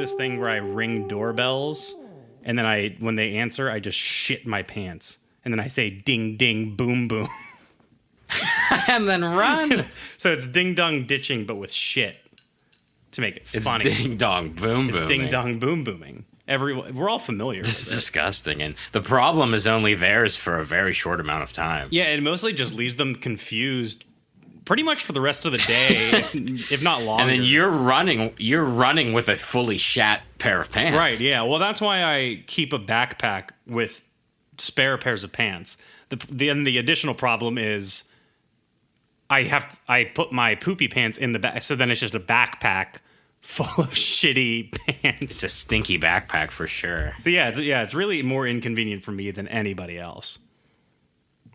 this thing where I ring doorbells, and then when they answer, I just shit my pants. And then I say ding, ding, boom, boom. And then run. So it's ding, dong, ditching, but with shit to make it funny. It's ding, dong, boom, boom. It's ding, dong, boom, booming. We're all familiar with it. It's disgusting. And the problem is only theirs for a very short amount of time. Yeah, it mostly just leaves them confused pretty much for the rest of the day, if not longer. And then you're running with a fully shat pair of pants. Right, yeah. Well, that's why I keep a backpack with spare pairs of pants. The additional problem is I put my poopy pants in the back, so then it's just a backpack full of shitty pants. It's a stinky backpack for sure. So it's really more inconvenient for me than anybody else.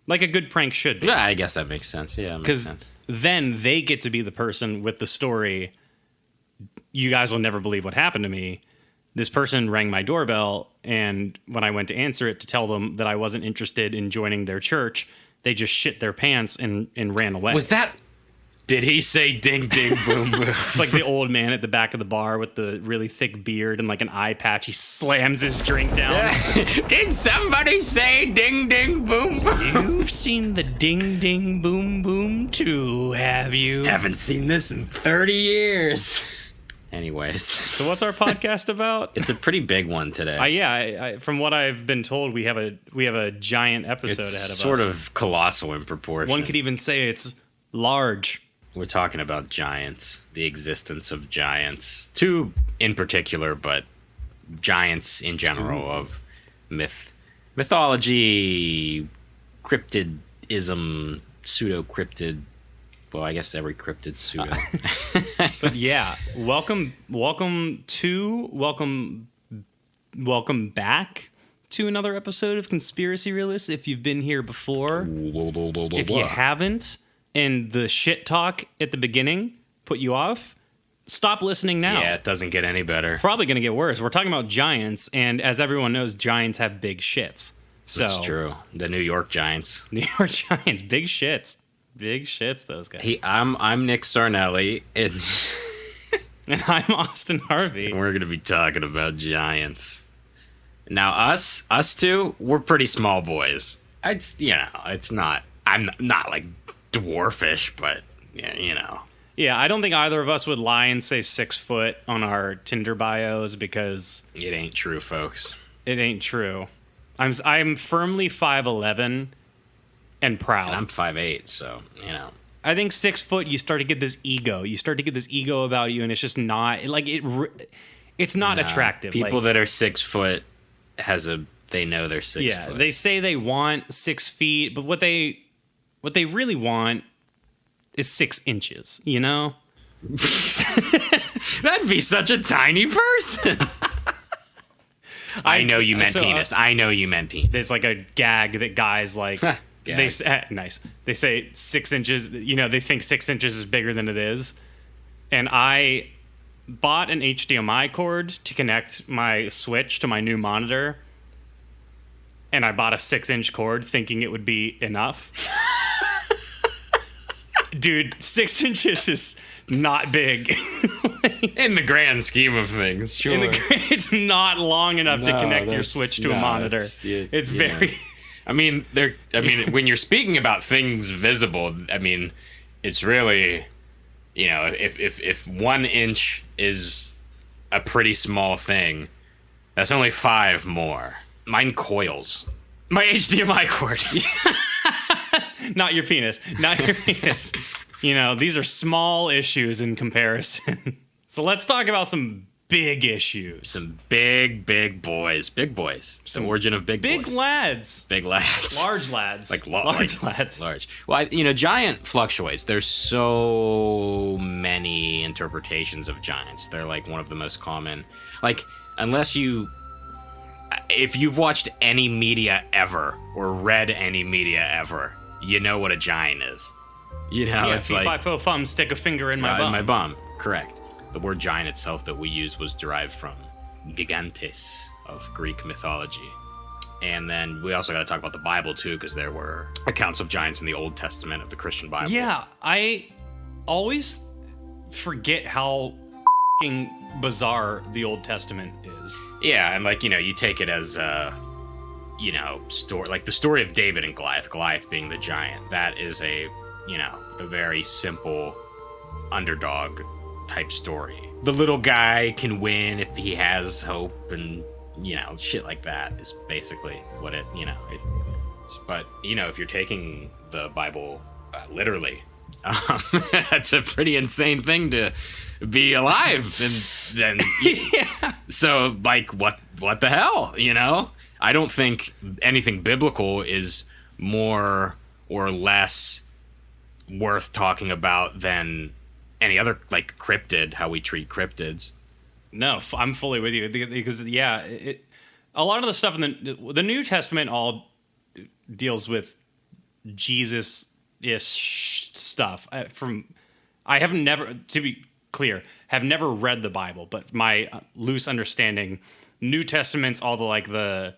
Like a good prank should be. Yeah, I guess that makes sense. Yeah, because then they get to be the person with the story. You guys will never believe what happened to me. This person rang my doorbell, and when I went to answer it to tell them that I wasn't interested in joining their church, they just shit their pants and ran away. Did he say ding, ding, boom, boom? It's like the old man at the back of the bar with the really thick beard and like an eye patch. He slams his drink down. Did somebody say ding, ding, boom, boom? You've seen the ding, ding, boom, boom too, have you? Haven't seen this in 30 years. Anyways. So what's our podcast about? It's a pretty big one today. From what I've been told, we have a giant episode ahead of us. Sort of colossal in proportion. One could even say it's large. We're talking about giants, the existence of giants. Two in particular, but giants in general of mythology, cryptidism, pseudo-cryptid. Well, I guess every cryptid pseudo. But yeah, welcome back to another episode of Conspiracy Realists. If you've been here before, if you haven't, and the shit talk at the beginning put you off, stop listening now. Yeah, it doesn't get any better. Probably going to get worse. We're talking about giants, and as everyone knows, giants have big shits. So, that's true. The New York Giants. New York Giants, big shits. Big shits, those guys. Hey, I'm Nick Sarnelli, and I'm Austin Harvey. And we're going to be talking about giants. Now, us two, we're pretty small boys. It's not. I'm not like dwarfish, but yeah. Yeah, I don't think either of us would lie and say 6 foot on our Tinder bios because it ain't true, folks. It ain't true. I'm firmly 5'11" and proud. And I'm 5'8", so I think 6 foot, you start to get this ego. You start to get this ego about you, and it's just not like it. It's not attractive. People that are 6 foot they know they're 6 foot. Yeah, they say they want 6 feet, but what they really want is 6 inches, you know? That'd be such a tiny person. I know you meant penis. I know you meant penis. There's like a gag that guys like. Nice. They say 6 inches. They think 6 inches is bigger than it is. And I bought an HDMI cord to connect my Switch to my new monitor. And I bought a 6-inch cord thinking it would be enough. Dude, 6 inches is not big. In the grand scheme of things, sure. It's not long enough to connect your Switch to a monitor. It's very... I mean, when you're speaking about things visible, it's really, if 1 inch is a pretty small thing, that's only 5 more. Mine coils. My HDMI cord. Not your penis. These are small issues in comparison. So let's talk about some big issues. Some big boys. Big boys. Some origin of big boys. Big lads. Big lads. Large lads. Large lads. Large. Well, giant fluctuates. There's so many interpretations of giants. They're like one of the most common. Like, if you've watched any media ever or read any media ever, you know what a giant is. It's like 5 foot thumb, stick a finger in my bum. In my bum, correct. The word giant itself that we use was derived from gigantes of Greek mythology. And then we also got to talk about the Bible, too, because there were accounts of giants in the Old Testament of the Christian Bible. Yeah, I always forget how bizarre the Old Testament is. Yeah, and like, you take it as story, like the story of David and Goliath being the giant. That is a very simple underdog type story. The little guy can win if he has hope, and shit like that is basically what it but if you're taking the Bible literally, that's a pretty insane thing to be alive, and then Yeah. so like what the hell, I don't think anything biblical is more or less worth talking about than any other, like cryptid, how we treat cryptids. No, I'm fully with you because a lot of the stuff in the New Testament all deals with Jesus-ish stuff. I have never, to be clear, have never read the Bible, but my loose understanding, New Testament's all the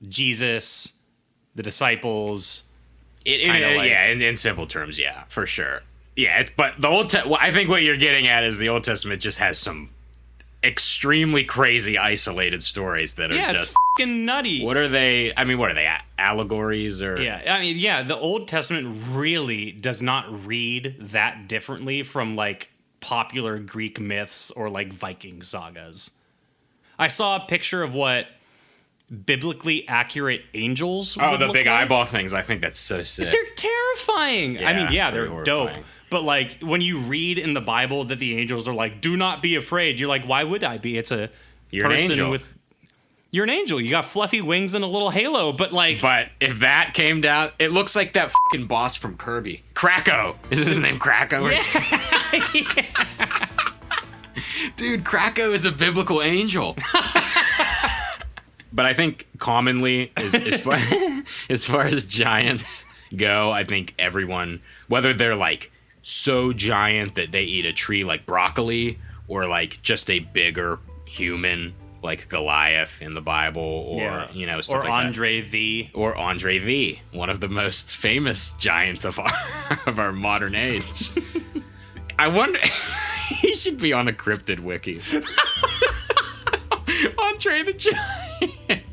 Jesus, the disciples. In simple terms, yeah, for sure. Yeah, but the I think what you're getting at is the Old Testament just has some extremely crazy isolated stories that are just it's fucking nutty. What are they? I mean, what are they? Allegories or? Yeah, the Old Testament really does not read that differently from like popular Greek myths or like Viking sagas. I saw a picture of what biblically accurate angels would the look big like. eyeball things. I think that's so sick. They're terrifying. Yeah, I mean, they're horrifying. dope. But like when you read in the Bible that the angels are like, "Do not be afraid," you're like, "Why would I be?" It's a You're an person angel. You're an angel. You got fluffy wings and a little halo. But like, But if that came down, it looks like that fucking boss from Kirby, Kracko. Is his name Kracko? Dude, Kracko is a biblical angel. But I think commonly, as far as giants go, I think everyone, whether they're like so giant that they eat a tree like broccoli, or like just a bigger human like Goliath in the Bible, or stuff or like Andre that. the Or Andre the, one of the most famous giants of our modern age. I wonder, he should be on a cryptid wiki. Andre the Giant.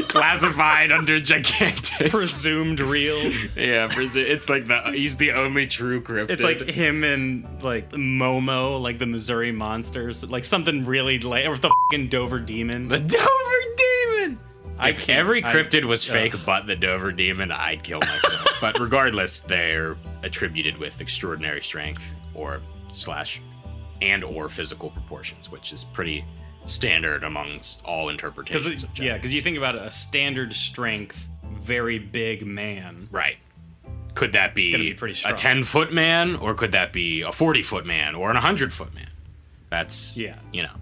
Classified under gigantic. presumed real. Yeah, it's like he's the only true cryptid. It's like him and like Momo, like the Missouri Monsters, like something really late, or the fucking Dover Demon. The Dover Demon. If every I- cryptid was fake, but the Dover Demon, I'd kill myself. But regardless, they're attributed with extraordinary strength, or physical proportions, which is pretty standard amongst all interpretations of giants. Because you think about it, a standard strength, very big man. Right. Could that Gonna be be pretty a strong. 10-foot man, or could that be a 40-foot man, or an 100-foot man? That's, and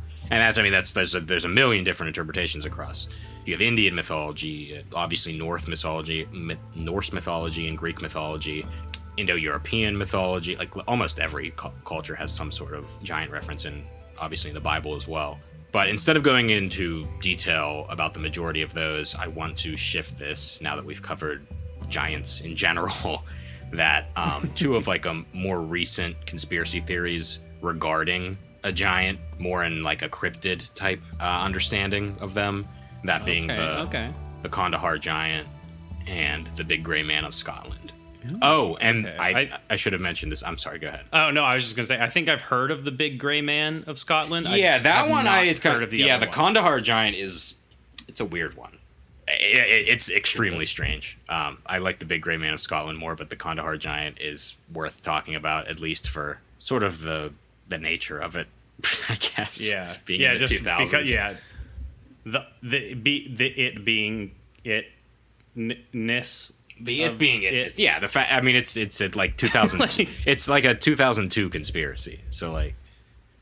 there's a million different interpretations across. You have Indian mythology, obviously Norse mythology, and Greek mythology, Indo-European mythology. Like almost every culture has some sort of giant reference, and obviously in the Bible as well. But instead of going into detail about the majority of those, I want to shift this, now that we've covered giants in general, that two of like a more recent conspiracy theories regarding a giant, more in like a cryptid type understanding of them, that being the Kandahar giant and the big gray man of Scotland. Oh, and I should have mentioned this. I'm sorry, go ahead. Oh, no, I was just going to say, I think I've heard of the big gray man of Scotland. Yeah, that one I had heard of the other the one. Kandahar giant it's a weird one. It's extremely strange. I like the big gray man of Scotland more, but the Kandahar giant is worth talking about, at least for sort of the nature of it, I guess. Yeah. Being in the just 2000s. because, it being it-ness. Yeah, the fact. I mean, it's at like 2000. It's like a 2002 conspiracy. So like,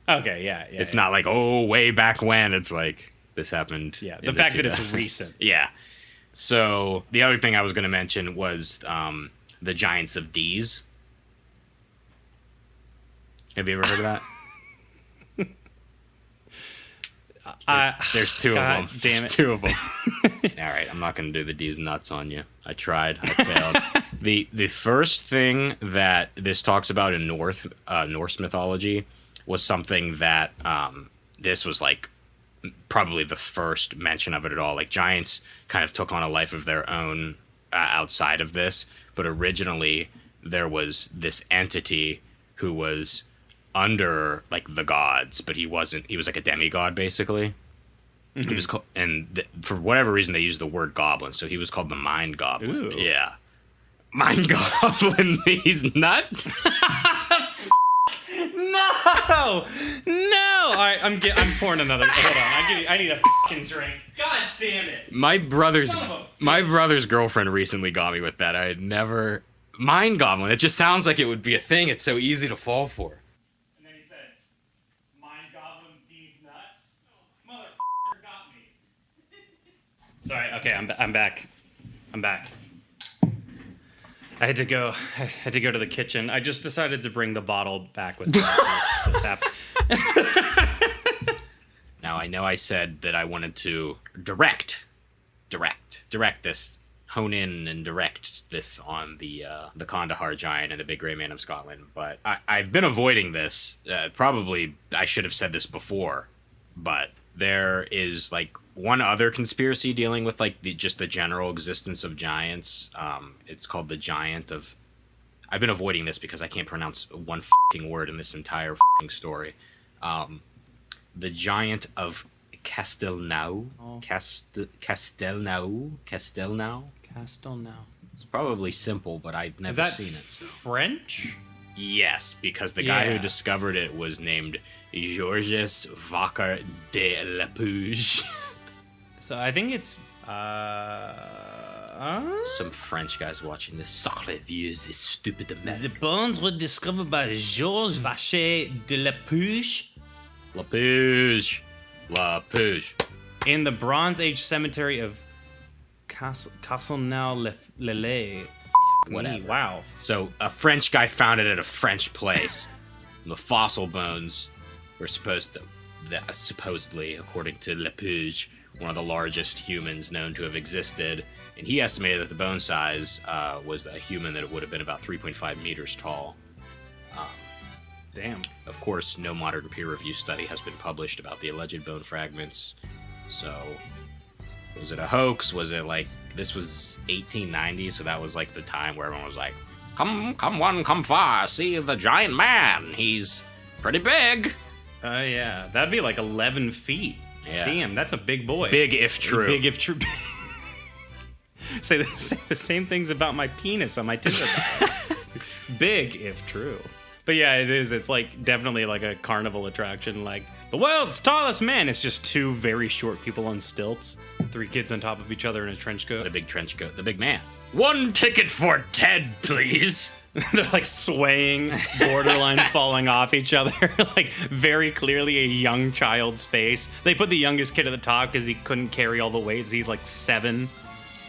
Okay, it's not like way back when. It's like this happened. Yeah, in the fact that it's recent. Yeah. So the other thing I was going to mention was the Giants of Dees. Have you ever heard of that? There's two God of them. damn it. There's two of them. All right, I'm not going to do the D's nuts on you. I tried. I failed. The first thing that this talks about in Norse mythology was something that this was like probably the first mention of it at all. Like giants kind of took on a life of their own outside of this, but originally there was this entity who was under like the gods, but he wasn't. He was like a demigod basically. Mm-hmm. He was called, and for whatever reason they used the word goblin, so he was called the Mind Goblin. Ooh. Yeah, Mind Goblin. These nuts. No, no. All right, I'm pouring another. Hold on, I need a fucking drink. God damn it. My brother's girlfriend recently got me with that. I had never Mind Goblin. It just sounds like it would be a thing. It's so easy to fall for. And then he said, "Mind Goblin, these nuts." Motherfucker got me. Sorry. Okay, I'm back. I had to go to the kitchen. I just decided to bring the bottle back with me. The tap. Now, I know I said that I wanted to direct this, hone in and direct this on the Kandahar giant and the big gray man of Scotland, but I've been avoiding this. Probably I should have said this before, but there is like one other conspiracy dealing with like just the general existence of giants. It's called the Giant of. I've been avoiding this because I can't pronounce one fucking word in this entire fucking story. The Giant of Castelnau. Oh. Castelnau. It's probably simple, but I've never seen it. So. French? Yes, because the guy who discovered it was named Georges Vacher de la Puge. So I think it's Some French guys watching this. Sacre vieux, this stupid The bones were discovered by Georges Vacher de la Puge. La Puge. In the Bronze Age cemetery of Castelnau-le-Lay. Whatever. Wow. So a French guy found it at a French place. The fossil bones were supposedly, according to Le Puge, one of the largest humans known to have existed. And he estimated that the bone size was a human that would have been about 3.5 meters tall. Damn. Of course, no modern peer-reviewed study has been published about the alleged bone fragments. So, was it a hoax? Was it like, this was 1890, so that was like the time where everyone was like, come one, come far, see the giant man, he's pretty big. Yeah, that'd be like 11 feet. Yeah. Damn, that's a big boy. Big if true. Big if true. say the same things about my penis on my Tinder. Big if true. But yeah, it is. It's like definitely like a carnival attraction. Like the world's tallest man. It's just two very short people on stilts, three kids on top of each other in a trench coat. The big trench coat. The big man. One ticket for Ted, please. They're like swaying, borderline falling off each other. Like very clearly a young child's face. They put the youngest kid at the top because he couldn't carry all the weights. He's like 7.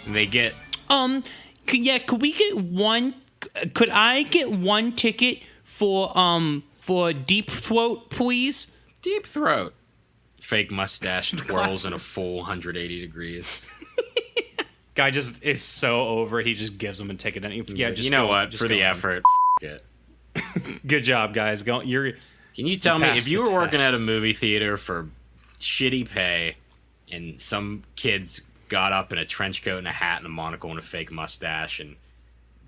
And they get could we get one? Could I get one ticket for Deep Throat, please? Deep Throat. Fake mustache twirls in a full 180 degrees. Guy just is so over. He just gives him a ticket. And you know what? For the effort, it. Good job, guys. Can you tell me if you were working at a movie theater for shitty pay, and some kids got up in a trench coat and a hat and a monocle and a fake mustache and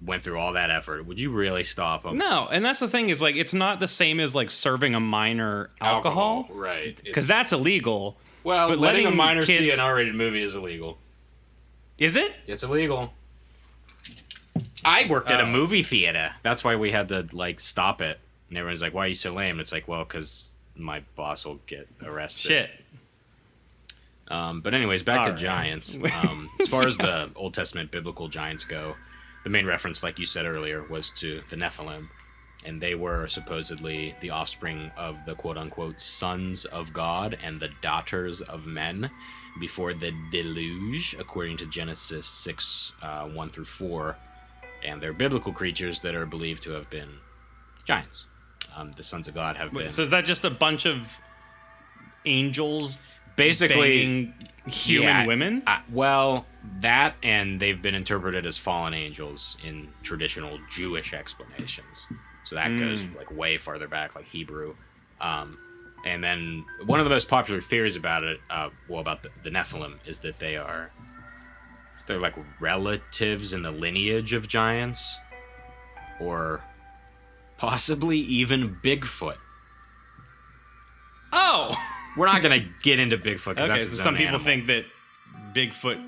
went through all that effort, would you really stop them? No, and that's the thing is like it's not the same as like serving a minor alcohol, right? Because that's illegal. Well, but letting a minor see an R-rated movie is illegal. Is it? It's illegal. I worked at a movie theater. That's why we had to like stop it. And everyone's like, "Why are you so lame?" It's like, well, because my boss will get arrested. Shit. But anyways, back to giants. As far as the Old Testament biblical giants go, the main reference, like you said earlier, was to the Nephilim. And they were supposedly the offspring of the quote-unquote sons of God and the daughters of men before the deluge, according to Genesis 6, 1 through 4. And they're biblical creatures that are believed to have been giants. The sons of God have been... So is that just a bunch of angels basically human women? Well, that, and they've been interpreted as fallen angels in traditional Jewish explanations. So that goes like way farther back, like Hebrew. And then one of the most popular theories about it, about the Nephilim, is that they're like relatives in the lineage of giants, or possibly even Bigfoot. Oh, we're not gonna get into Bigfoot. Okay, that's so some people animal. think that Bigfoot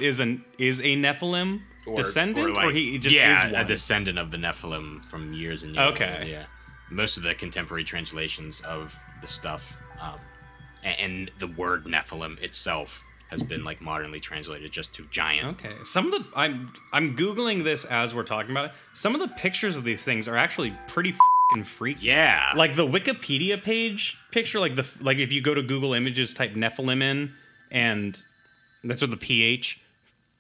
is a Nephilim descendant, or he just is one? A descendant of the Nephilim from years and years. Okay, yeah. Most of the contemporary translations of the stuff, and the word Nephilim itself has been like modernly translated just to giant. Okay, some of the I'm googling this as we're talking about it. Some of the pictures of these things are actually pretty fucking freaky. Yeah, like the Wikipedia page picture, like if you go to Google Images, type Nephilim in, and that's with the PH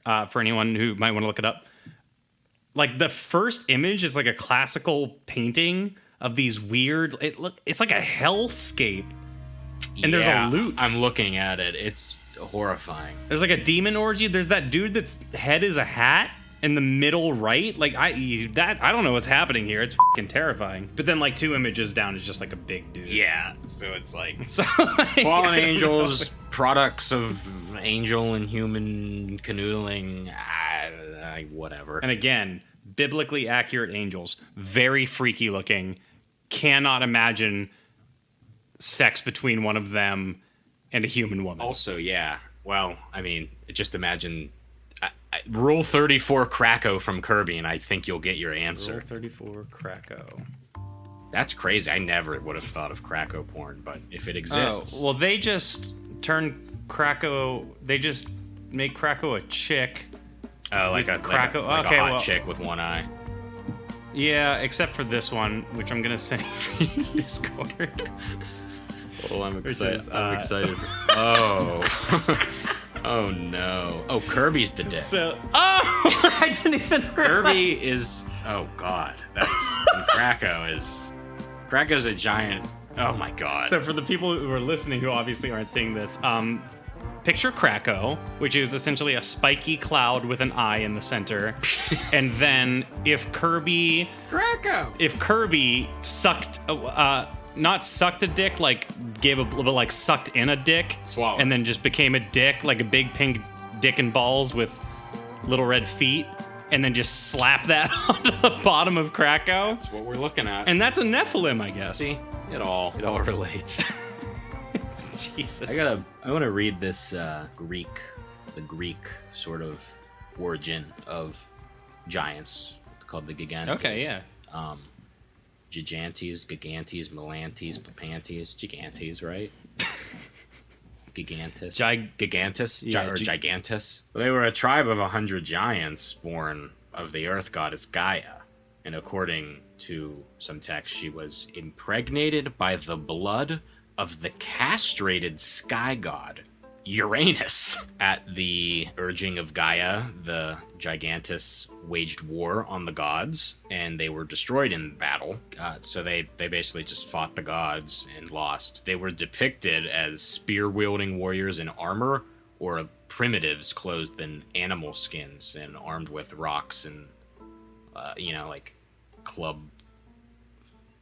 for anyone who might want to look it up. Like the first image is like a classical painting of these weird. It's like a hellscape, and there's a lute. I'm looking at it. It's horrifying. There's like a demon orgy. There's that dude that's head is a hat in the middle right. Like I don't know what's happening here. It's fucking terrifying. But then like 2 images down is just like a big dude. Yeah. So it's like fallen angels, products of angel and human canoodling, whatever. And again, biblically accurate angels, very freaky looking. Cannot imagine sex between one of them and a human woman. Also, yeah. Well, I mean, just imagine Rule 34 Krakow from Kirby, and I think you'll get your answer. Rule 34 Krakow. That's crazy. I never would have thought of Krakow porn, but if it exists. Oh, well, they just turn Krakow. They just make Krakow a chick. Oh, like a Krakow. like a hot chick with one eye. Yeah, except for this one, which I'm gonna send you in Discord. Oh, I'm excited. I'm excited. Oh. Oh no. Oh, Kirby's the dick. So, I didn't even Kirby is. Oh god. Krakow's a giant. Oh my god. So for the people who are listening who obviously aren't seeing this, picture Krakow, which is essentially a spiky cloud with an eye in the center. And then if Kirby sucked, not sucked a dick, like gave a little, like sucked in a dick, swallowed, and then just became a dick, like a big pink dick and balls with little red feet, and then just slap that onto the bottom of Krakow. That's what we're looking at. And that's a Nephilim, I guess. See, it all relates. Jesus. I want to read this the Greek sort of origin of giants called the Gigantes. Okay, yeah. Gigantes, Melantes, Papantes, Gigantes, right? Gigantes. Gigantes. Well, they were a tribe of 100 giants born of the earth goddess Gaia. And according to some texts, she was impregnated by the blood of the castrated sky god Uranus. At the urging of Gaia, the Gigantes waged war on the gods, and they were destroyed in battle. So they basically just fought the gods and lost. They were depicted as spear-wielding warriors in armor, or primitives clothed in animal skins and armed with rocks and, like club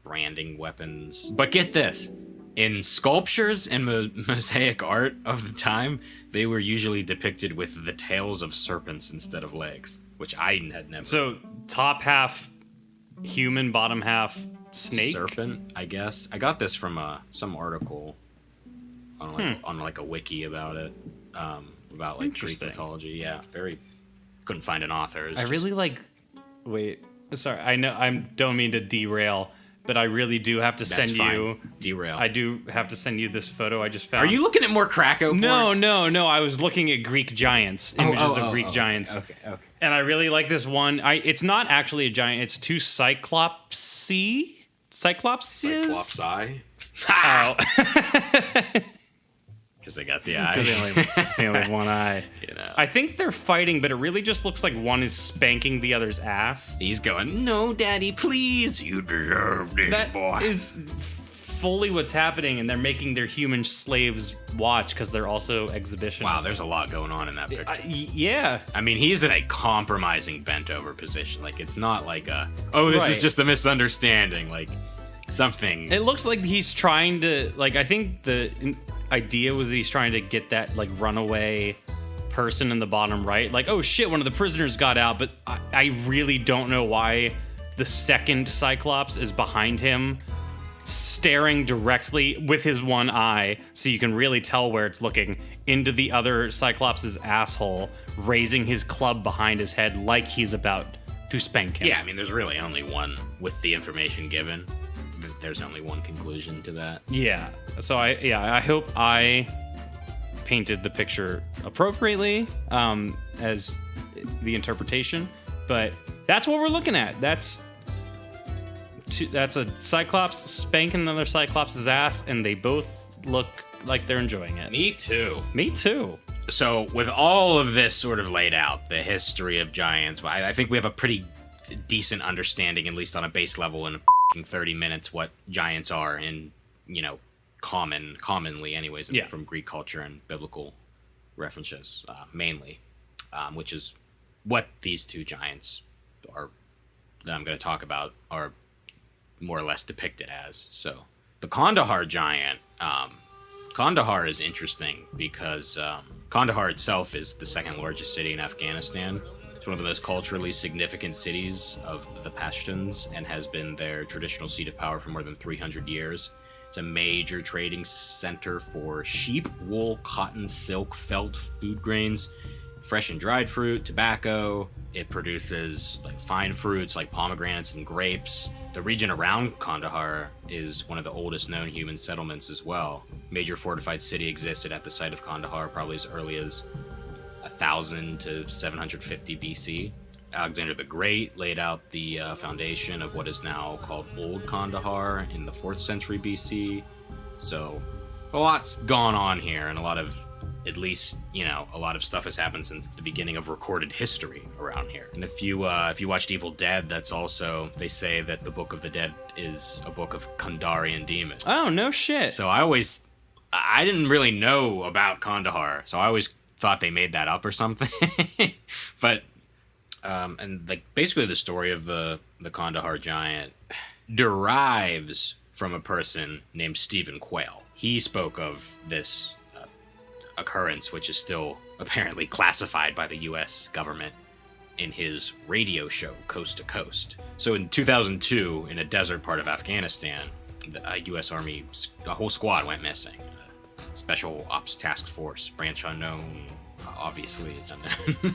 branding weapons. But get this. In sculptures and mosaic art of the time, they were usually depicted with the tails of serpents instead of legs, which I had never. So top half human, bottom half snake? Serpent, I guess. I got this from some article on like a wiki about it, about like Greek mythology. Yeah, couldn't find an author. I really like. Wait, sorry. I know I don't mean to derail. But I really do have to send you. Derail. I do have to send you this photo I just found. Are you looking at more Krakow porn? No. I was looking at Greek giants, images of Greek giants. Okay. And I really like this one. It's not actually a giant. It's 2 Cyclopses. Cyclopsi. Oh. Because they got the eye. They only have one eye. I think they're fighting, but it really just looks like one is spanking the other's ass. He's going, "No, Daddy, please. You deserve this, boy." That is fully what's happening, and they're making their human slaves watch because they're also exhibitionists. Wow, there's a lot going on in that picture. Yeah. I mean, he's in a compromising bent-over position. Like, it's not like this is just a misunderstanding. Like, something. It looks like he's trying to, like, I think the idea was that he's trying to get that, like, runaway person in the bottom right. Like, oh shit, one of the prisoners got out, but I really don't know why the second Cyclops is behind him, staring directly with his one eye, so you can really tell where it's looking, into the other Cyclops' asshole, raising his club behind his head like he's about to spank him. Yeah, I mean, there's really only one, with the information given, there's only one conclusion to that. Yeah. So I hope I painted the picture appropriately as the interpretation, but that's what we're looking at. That's a Cyclops spanking another Cyclops' ass, and they both look like they're enjoying it. Me too. Me too. So with all of this sort of laid out, the history of giants, I think we have a pretty decent understanding, at least on a base level, in 30 minutes, what giants are in, commonly anyways, from Greek culture and biblical references, mainly, which is what these two giants are that I'm going to talk about are more or less depicted as. So the Kandahar giant, Kandahar is interesting because Kandahar itself is the second largest city in Afghanistan. It's one of the most culturally significant cities of the Pashtuns and has been their traditional seat of power for more than 300 years. It's a major trading center for sheep, wool, cotton, silk, felt, food grains, fresh and dried fruit, tobacco. It produces fine fruits like pomegranates and grapes. The region around Kandahar is one of the oldest known human settlements as well. Major fortified city existed at the site of Kandahar probably as early as 1000 to 750 BC. Alexander the Great laid out the foundation of what is now called Old Kandahar in the 4th century BC. So a lot's gone on here, and a lot of stuff has happened since the beginning of recorded history around here. And if you watched Evil Dead, that's also, they say that the Book of the Dead is a book of Kandarian demons. Oh, no shit. So I didn't really know about Kandahar, so I always thought they made that up or something. But basically the story of the Kandahar giant derives from a person named Stephen Quayle. He spoke of this occurrence, which is still apparently classified by the U.S. government, in his radio show Coast to Coast. So in 2002, in a desert part of Afghanistan, the U.S. Army, a whole squad went missing. Special Ops Task Force, branch unknown. Obviously, it's unknown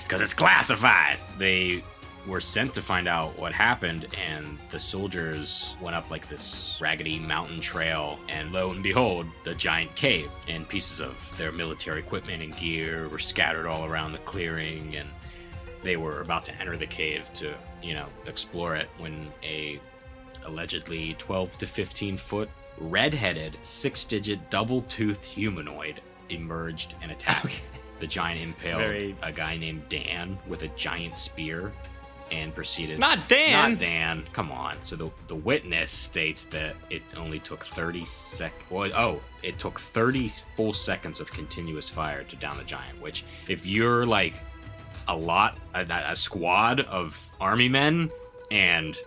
because it's classified. They were sent to find out what happened, and the soldiers went up this raggedy mountain trail, and lo and behold, the giant cave, and pieces of their military equipment and gear were scattered all around the clearing, and they were about to enter the cave to, explore it when a allegedly 12 to 15 foot red-headed 6-digit double-toothed humanoid emerged and attacked. Okay. The giant impaled a guy named Dan with a giant spear and proceeded... Not Dan! Come on. So the witness states that it only took 30 it took 30 full seconds of continuous fire to down the giant, which, if you're a squad of army men and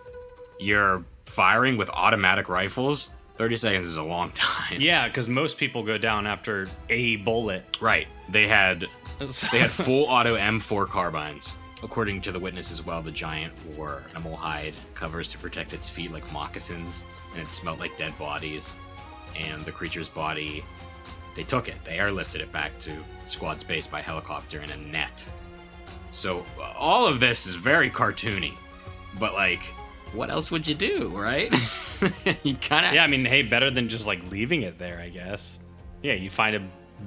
you're firing with automatic rifles, 30 seconds is a long time. Yeah, because most people go down after a bullet. Right. They had full auto M4 carbines. According to the witness as well, the giant wore animal hide covers to protect its feet like moccasins, and it smelled like dead bodies. And the creature's body, they took it. They airlifted it back to squad's base by helicopter in a net. So all of this is very cartoony, but what else would you do, right? You kind of... Yeah, I mean, hey, better than just leaving it there, I guess. Yeah, you find a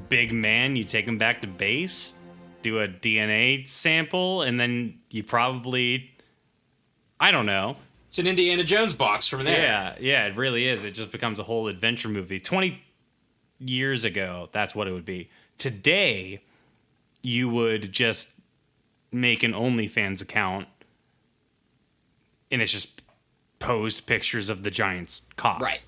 big man, you take him back to base, do a DNA sample, and then you probably... I don't know. It's an Indiana Jones box from there. Yeah, it really is. It just becomes a whole adventure movie. 20 years ago, that's what it would be. Today, you would just make an OnlyFans account, and it's just posed pictures of the giant's cock. Right.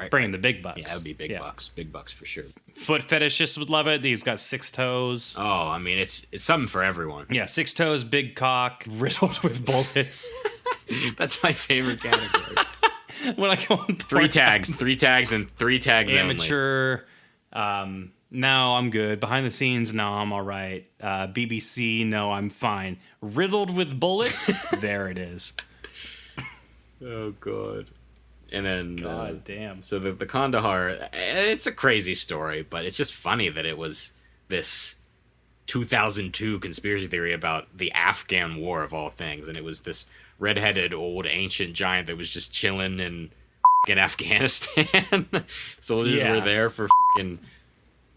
Bringing the big bucks. Yeah, that would be big bucks. Big bucks for sure. Foot fetishists would love it. He's got 6 toes. Oh, I mean, it's something for everyone. Yeah, 6 toes, big cock, riddled with bullets. That's my favorite category. When I go on three tags, and 3 tags only. Amateur. No, I'm good. Behind the scenes, no, I'm all right. BBC, no, I'm fine. Riddled with bullets, there it is. Oh god. And then God damn. So the Kandahar, it's a crazy story, but it's just funny that it was this 2002 conspiracy theory about the Afghan war of all things, and it was this redheaded old ancient giant that was just chilling in Afghanistan. Soldiers were there for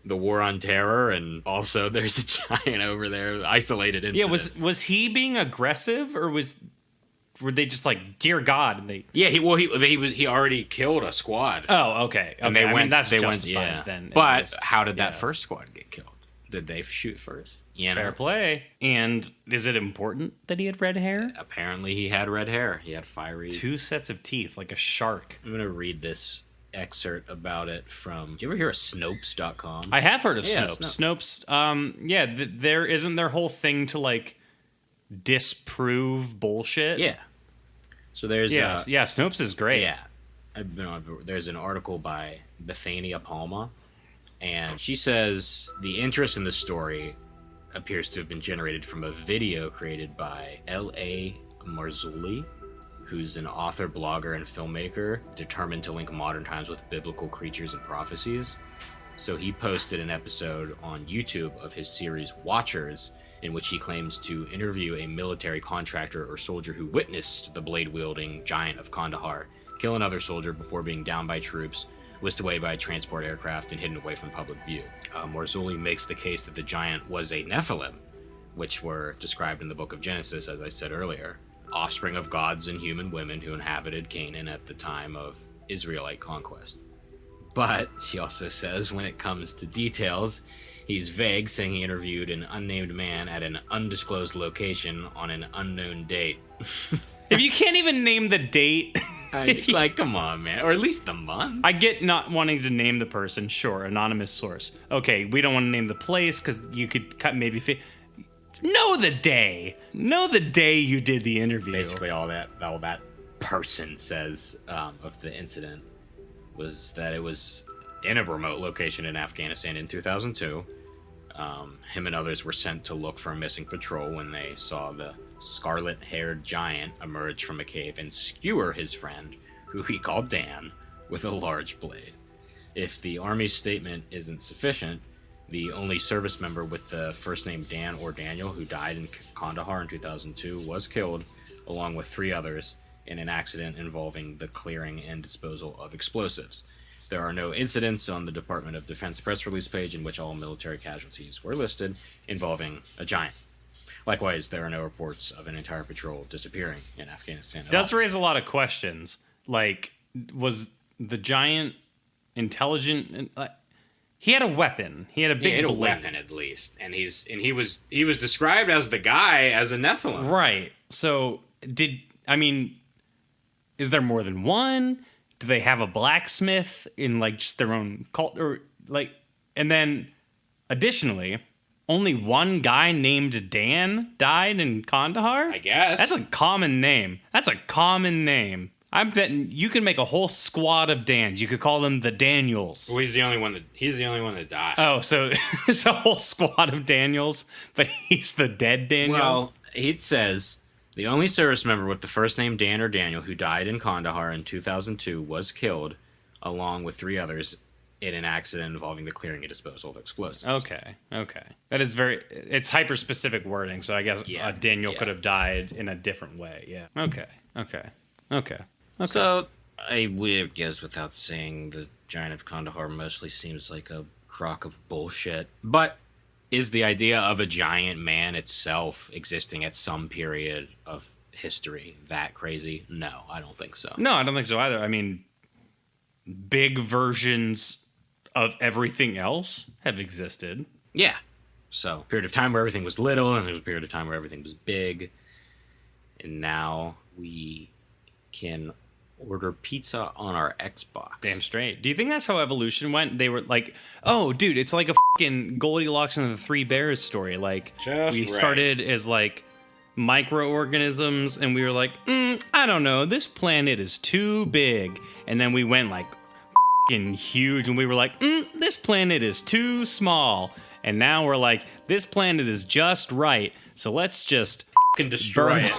the war on terror, and also there's a giant over there, isolated incident. Yeah, was he being aggressive, or were they just like, dear God? And he already killed a squad. Oh, okay. And they went. That's they justified went. Yeah. Then. But how did that first squad get killed? Did they shoot first? Fair play. And is it important that he had red hair? Apparently, he had red hair. He had fiery 2 sets of teeth, like a shark. I'm gonna read this excerpt about it from. Do you ever hear of Snopes.com? I have heard of Snopes. There isn't their whole thing to like disprove bullshit. Yeah. So there's Snopes is great. Yeah, there's an article by Bethania Palma, and she says the interest in the story appears to have been generated from a video created by L.A. Marzulli, who's an author, blogger, and filmmaker determined to link modern times with biblical creatures and prophecies. So he posted an episode on YouTube of his series Watchers, in which he claims to interview a military contractor or soldier who witnessed the blade-wielding giant of Kandahar kill another soldier before being downed by troops, whisked away by a transport aircraft, and hidden away from public view. Marzulli makes the case that the giant was a Nephilim, which were described in the book of Genesis, as I said earlier, offspring of gods and human women who inhabited Canaan at the time of Israelite conquest. But, she also says, when it comes to details, he's vague, saying he interviewed an unnamed man at an undisclosed location on an unknown date. If you can't even name the date... come on, man. Or at least the month. I get not wanting to name the person, sure, anonymous source. Okay, we don't want to name the place, because you could maybe... Know the day. Know the day you did the interview. Basically, all that person says of the incident was that it was in a remote location in Afghanistan in 2002. Him and others were sent to look for a missing patrol when they saw the scarlet-haired giant emerge from a cave and skewer his friend, who he called Dan, with a large blade. If the Army's statement isn't sufficient, the only service member with the first name Dan or Daniel, who died in Kandahar in 2002, was killed, along with 3 others, in an accident involving the clearing and disposal of explosives. There are no incidents on the Department of Defense press release page in which all military casualties were listed involving a giant. Likewise, there are no reports of an entire patrol disappearing in Afghanistan. It does raise a lot of questions. Like, was the giant intelligent? He had a weapon. He had a big blade. Weapon at least, and he was described as the guy as a Nephilim. Right. So is there more than one? Do they have a blacksmith in like just their own cult, or like? And then, additionally, only one guy named Dan died in Kandahar. I guess that's a common name. I'm betting you can make a whole squad of Dans. You could call them the Daniels. Well, he's the only one that died. Oh, so it's a whole squad of Daniels, but he's the dead Daniel. Well, it says the only service member with the first name Dan or Daniel who died in Kandahar in 2002 was killed, along with 3 others, in an accident involving the clearing and disposal of explosives. Okay. That is it's hyper-specific wording, so I guess Daniel could have died in a different way. Yeah. Okay. So, I would guess without saying the giant of Kandahar mostly seems like a crock of bullshit. But is the idea of a giant man itself existing at some period of history that crazy? No, I don't think so. No, I don't think so either. I mean, big versions of everything else have existed. Yeah. So, period of time where everything was little, and there was a period of time where everything was big. And now we can order pizza on our Xbox. Damn straight. Do you think that's how evolution went? They were like, oh, dude, it's like a fucking Goldilocks and the 3 Bears story. Like, we started as like microorganisms, and we were like, I don't know, this planet is too big. And then we went like f***ing huge, and we were like, this planet is too small. And now we're like, this planet is just right, so let's just Fucking destroy it.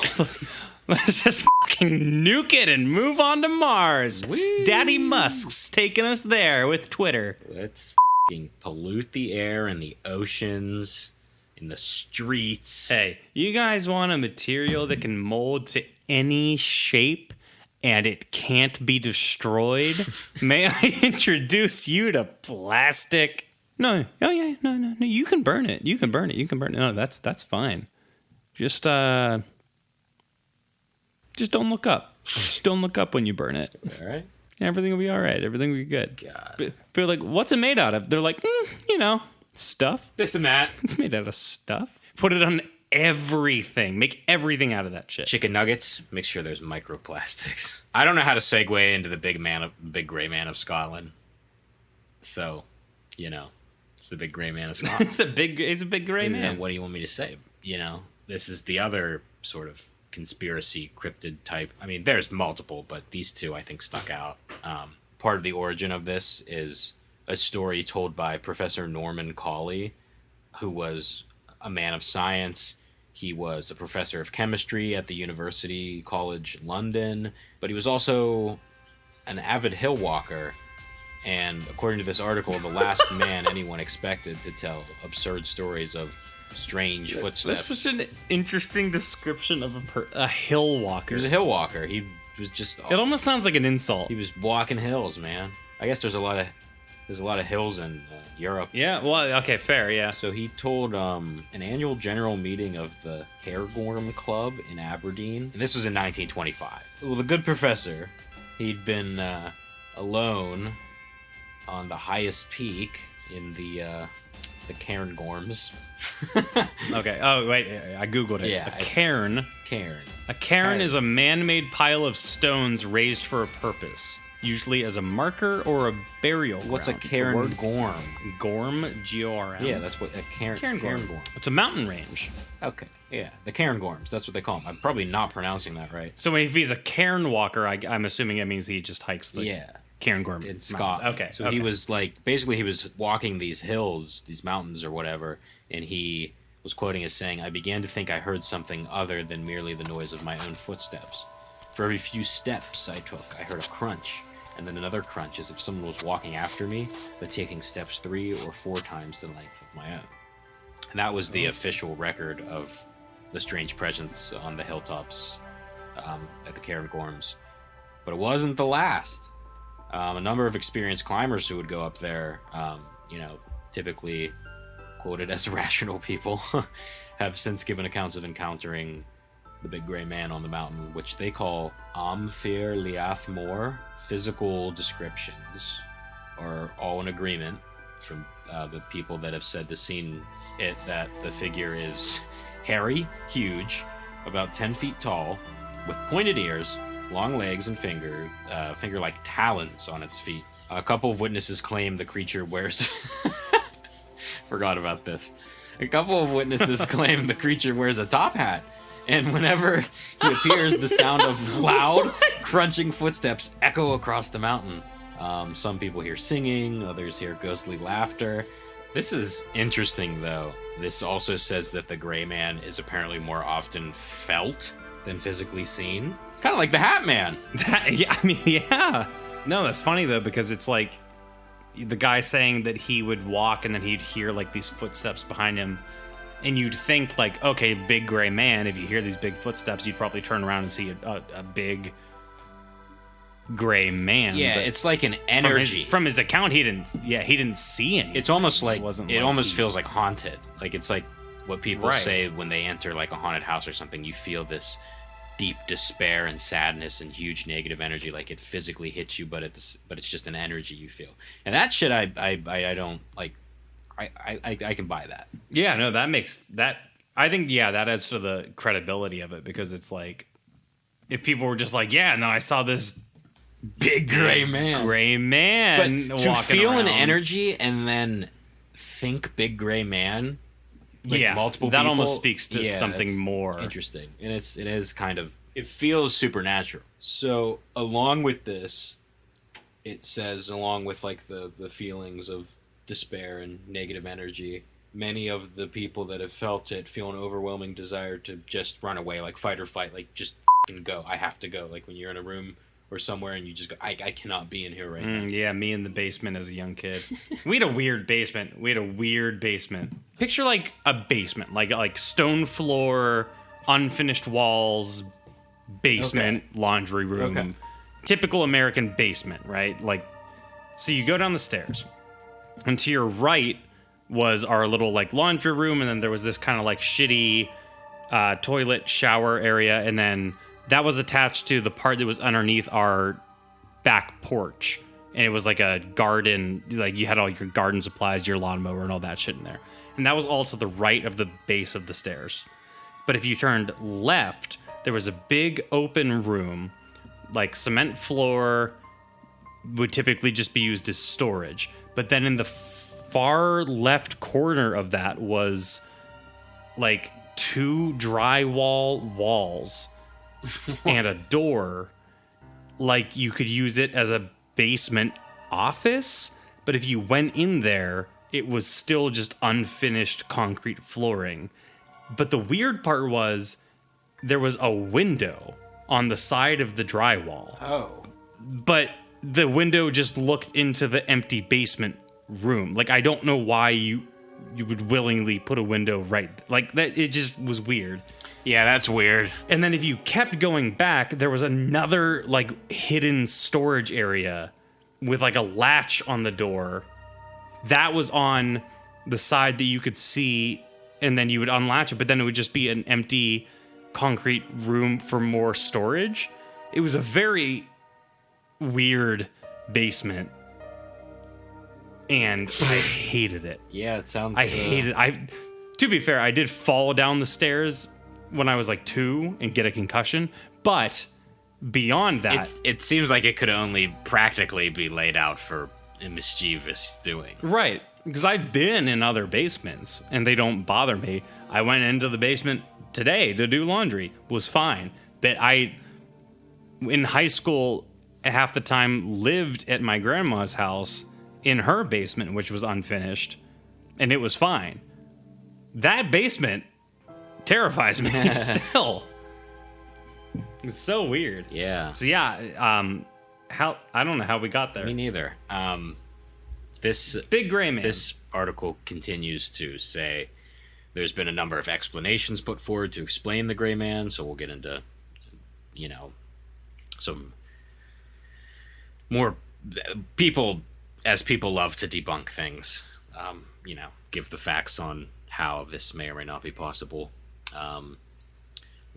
Let's just fucking nuke it and move on to Mars. Whee! Daddy Musk's taking us there with Twitter. Let's fucking pollute the air and the oceans, in the streets. Hey, you guys want a material that can mold to any shape and it can't be destroyed? May I introduce you to plastic? No, no, you can burn it. You can burn it. No, that's fine. Just don't look up. Just don't look up when you burn it. All right. Everything will be all right. Everything will be good. God. But people are like, what's it made out of? They're like, stuff. This and that. It's made out of stuff. Put it on everything. Make everything out of that shit. Chicken nuggets. Make sure there's microplastics. I don't know how to segue into the big gray man of Scotland. So, it's the big gray man of Scotland. It's a big gray man. And what do you want me to say? This is the other sort of conspiracy cryptid type. I mean, there's multiple, but these two I think stuck out. Part of the origin of this is a story told by Professor Norman Cawley, who was a man of science. He was a professor of chemistry at the University College London, but he was also an avid hill walker. And according to this article, the last man anyone expected to tell absurd stories of strange footsteps. That's such an interesting description of a hill walker. He was a hill walker. He was just. It almost sounds like an insult. He was walking hills, man. I guess there's a lot of hills in Europe. Yeah. Well, okay, fair. Yeah. So he told an annual general meeting of the Cairngorm Club in Aberdeen, and this was in 1925. Well, the good professor, he'd been alone on the highest peak in the Cairngorms. Okay. Oh, wait. I googled it. Yeah, a cairn. A cairn is a man-made pile of stones raised for a purpose, usually as a marker or a burial ground. What's a cairngorm? Gorm, G-O-R-M. Yeah, that's what a cairngorm. It's a mountain range. Okay. Yeah, the Cairngorms. That's what they call them. I'm probably not pronouncing that right. So if he's a cairn walker, I'm assuming it means he just hikes the Cairngorm in Scotland. Okay. So he was basically he was walking these hills, these mountains or whatever, and he was quoting as saying, "I began to think I heard something other than merely the noise of my own footsteps. For every few steps I took, I heard a crunch, and then another crunch, as if someone was walking after me, but taking steps 3 or 4 times the length of my own." And that was the official record of the strange presence on the hilltops at the Cairngorms. But it wasn't the last. A number of experienced climbers who would go up there, typically quoted as rational people, have since given accounts of encountering the big gray man on the mountain, which they call Amphir Liath Mor. Physical descriptions are all in agreement from the people that have said to seen it that the figure is hairy, huge, about 10 feet tall, with pointed ears, long legs and finger-like talons on its feet. A couple of witnesses claim the creature wears... Forgot about this. A couple of witnesses claim the creature wears a top hat, and whenever he appears, the sound of loud, crunching footsteps echo across the mountain. Some people hear singing, others hear ghostly laughter. This is interesting, though. This also says that the gray man is apparently more often felt than physically seen. It's kind of like the Hat Man. Yeah. No, that's funny, though, because it's like the guy saying that he would walk and then he'd hear, like, these footsteps behind him. And you'd think, like, okay, big gray man, if you hear these big footsteps, you'd probably turn around and see a big gray man. Yeah, but it's like an energy. From his account, he didn't see anything. It's almost like, it almost feels like haunted. Like, it's like what people say when they enter, like, a haunted house or something. You feel this deep despair and sadness and huge negative energy, like it physically hits you, but it's just an energy you feel. And that shit, I don't like. I can buy that. Yeah, no, that makes that. I think that adds to the credibility of it, because it's like, if people were just like, yeah, no, I saw this big gray man, but to feel around. an energy and then think big gray man, like multiple that people. almost speaks to something more interesting, and it is kind of, it feels supernatural. So along with this, it says, along with like the feelings of despair and negative energy, many of the people that have felt it feel an overwhelming desire to just run away, like fight or flight, like just fucking go. I have to go. Like when you're in a room or somewhere and you just go, I cannot be in here right now. Yeah, me in the basement as a young kid. We had a weird basement. Picture like a basement, like stone floor, unfinished walls, basement, laundry room. Okay. Typical American basement, right? Like, so you go down the stairs, and to your right was our little like laundry room, and then there was this kind of like shitty toilet shower area, and then that was attached to the part that was underneath our back porch, and it was like a garden, like you had all your garden supplies, your lawnmower, and all that shit in there, and that was all to the right of the base of the stairs. But if you turned left, there was a big open room, like cement floor, would typically just be used as storage, but then in the far left corner of that was like 2 drywall walls and a door, like you could use it as a basement office, but if you went in there, it was still just unfinished concrete flooring. But the weird part was there was a window on the side of the drywall. Oh. But the window just looked into the empty basement room. Like, I don't know why you would willingly put a window right like that. It just was weird. Yeah, that's weird. And then if you kept going back, there was another like hidden storage area with like a latch on the door that was on the side that you could see, and then you would unlatch it, but then it would just be an empty concrete room for more storage. It was a very weird basement, and I hated it. Yeah, it sounds. I hated. To be fair, I did fall down the stairs when I was like 2 and get a concussion, but beyond that, it seems like it could only practically be laid out for a mischievous doing. Right? Because I've been in other basements and they don't bother me. I went into the basement today to do laundry, was fine, but in high school, half the time lived at my grandma's house in her basement, which was unfinished, and it was fine. That basement terrifies me still. It's so weird. Yeah. So yeah, how I don't know how we got there. Me neither. This Big Gray Man. This article continues to say there's been a number of explanations put forward to explain the Gray Man, so we'll get into, some more people, as people love to debunk things, give the facts on how this may or may not be possible.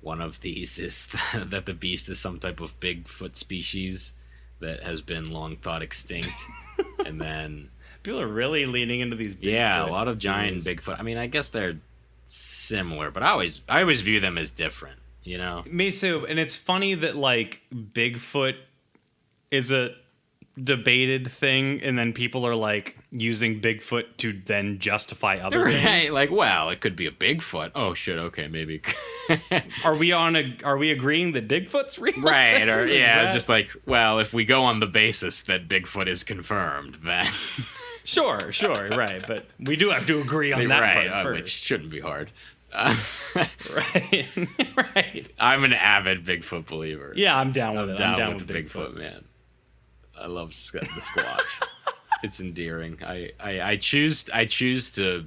One of these is that the beast is some type of Bigfoot species that has been long thought extinct. And then people are really leaning into these Bigfoot. Yeah, a lot of giant Bigfoot. I mean, I guess they're similar, but I always view them as different, Me too. And it's funny that like Bigfoot is a debated thing, and then people are like using Bigfoot to then justify other things. Like, well, it could be a Bigfoot. Oh shit, okay, maybe. Are we agreeing that Bigfoot's real? Right, or yeah, it's just like, well, if we go on the basis that Bigfoot is confirmed, then Sure, right, but we do have to agree on that part first. Which shouldn't be hard. Right. I'm an avid Bigfoot believer. Yeah, I'm down with it. I'm down with the Bigfoot, man. I love the Squatch. It's endearing. I choose to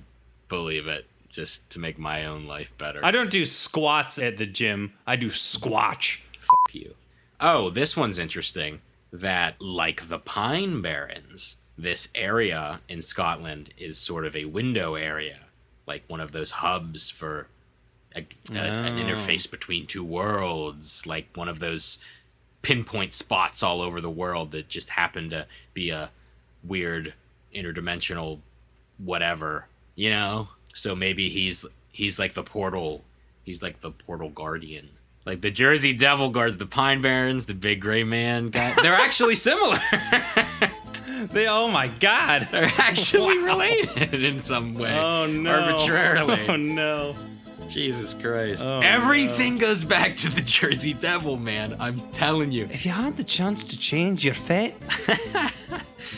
believe it just to make my own life better. I don't do squats at the gym. I do squatch. Fuck you. Oh, this one's interesting. That, like the Pine Barrens, this area in Scotland is sort of a window area, like one of those hubs for an interface between two worlds, like one of those pinpoint spots all over the world that just happen to be a weird interdimensional whatever, So maybe he's like the portal. He's like the portal guardian. Like the Jersey Devil guards the Pine Barrens, the Big Gray Man guy. They're actually similar. Oh my God. They're actually related in some way. Oh no. Arbitrarily. Oh no. Jesus Christ. Oh, Everything goes back to the Jersey Devil, man. I'm telling you. If you had the chance to change your fate,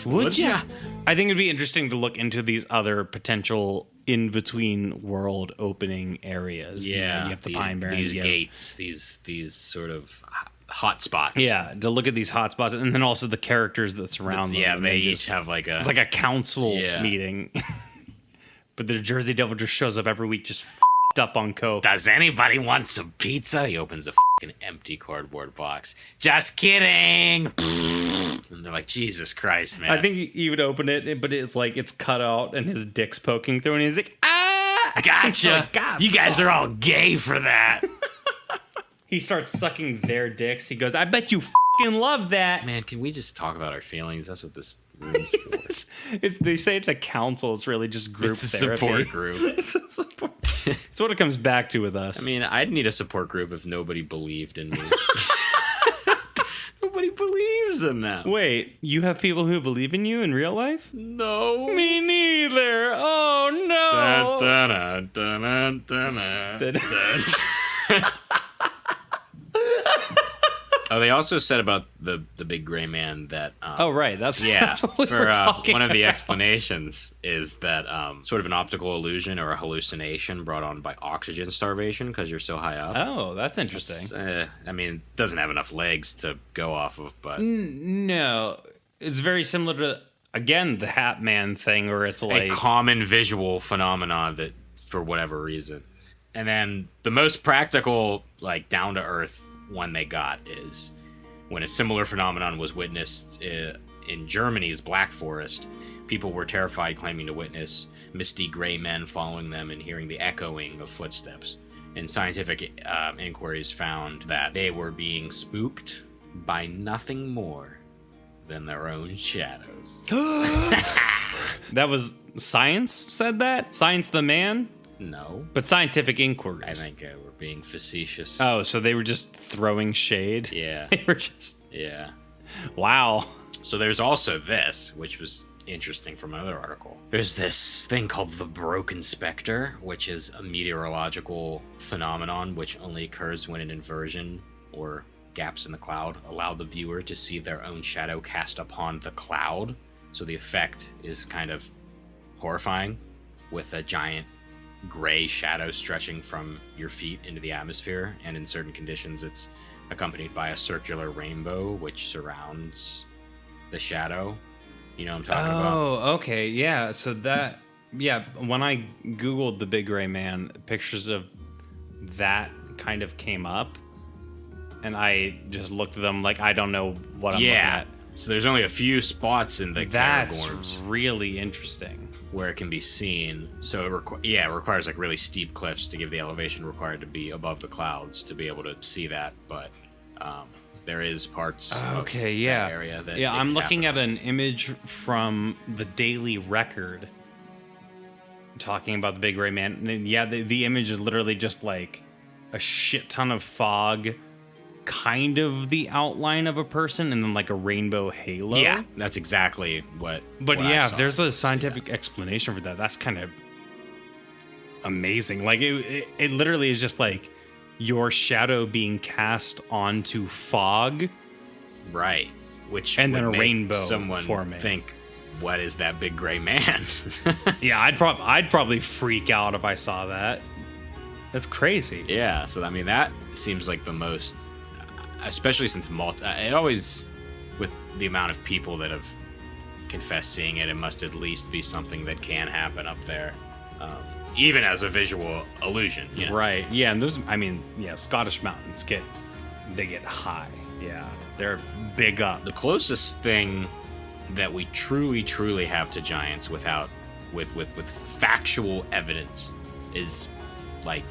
would you? ya? I think it'd be interesting to look into these other potential in-between world opening areas. You know, you have the Pine Barrens. These you have- gates, these sort of hot spots. Yeah, to look at these hotspots, and then also the characters that surround them. Yeah, and they then each just- have like a... It's like a council Yeah. meeting. But the Jersey Devil just shows up every week, just f***ed up on coke. Does anybody want some pizza? He opens a fucking empty cardboard box. Just kidding. And they're like, Jesus Christ, man. I think he would open it, but it's like it's cut out and his dick's poking through, and he's like, ah! Gotcha. Like, God, You guys are all gay for that. He starts sucking their dicks. He goes, I bet you fucking love that. Man, can we just talk about our feelings? That's what this room's for. They say it's a council. It's really just group It's a therapy. support group. It's a support. It's what it comes back to with us. I mean, I'd need a support group if nobody believed in me. Nobody believes in them. Wait, you have people who believe in you in real life? No. Me neither. Oh no. Dun, dun, dun, dun, dun, dun. Oh, they also said about the big gray man that Oh right, that's yeah. That's what we For were talking one of the about. explanations is that sort of an optical illusion or a hallucination brought on by oxygen starvation because you're so high up. Oh, that's interesting. I mean, it doesn't have enough legs to go off of, but No, it's very similar to again the Hat Man thing, where it's like a common visual phenomenon that for whatever reason. And then the most practical, like down to earth one they got is when a similar phenomenon was witnessed in Germany's Black Forest. People were terrified, claiming to witness misty gray men following them and hearing the echoing of footsteps. And scientific inquiries found that they were being spooked by nothing more than their own shadows. that was science said that? Science the man? No, But scientific inquiries. I think we're being facetious. Oh, so they were just throwing shade? Yeah, They were just yeah. wow. So there's also this, which was interesting from another article. There's this thing called the Broken Spectre, which is a meteorological phenomenon which only occurs when an inversion or gaps in the cloud allow the viewer to see their own shadow cast upon the cloud. So the effect is kind of horrifying, with a giant gray shadow stretching from your feet into the atmosphere, and in certain conditions it's accompanied by a circular rainbow which surrounds the shadow. You know what I'm talking about? Oh, okay. Yeah, so that yeah, when I googled the big gray man, pictures of that kind of came up, and I just looked at them like I don't know what I'm looking at. So there's only a few spots in the That's Cairngorms really interesting. where it can be seen. So it requires like really steep cliffs to give the elevation required to be above the clouds to be able to see that. But there is parts of that area that I'm it looking at happened an image from the Daily Record talking about the big gray man. And yeah, the image is literally just like a shit ton of fog, kind of the outline of a person, and then like a rainbow halo. Yeah, that's exactly what. But what I yeah, saw. if there's a scientific explanation for that, that's kind of amazing. Like it literally is just like your shadow being cast onto fog, right, which and would then a make rainbow someone forming. think, what is that big gray man? Yeah, I'd probably freak out if I saw that. That's crazy. Yeah, so I mean that seems like the most, especially since it always, with the amount of people that have confessed seeing it, it must at least be something that can happen up there, even as a visual illusion. You know? Right. Yeah, and those, I mean, yeah, Scottish mountains get high. Yeah, they're big up. The closest thing that we truly have to giants with factual evidence is like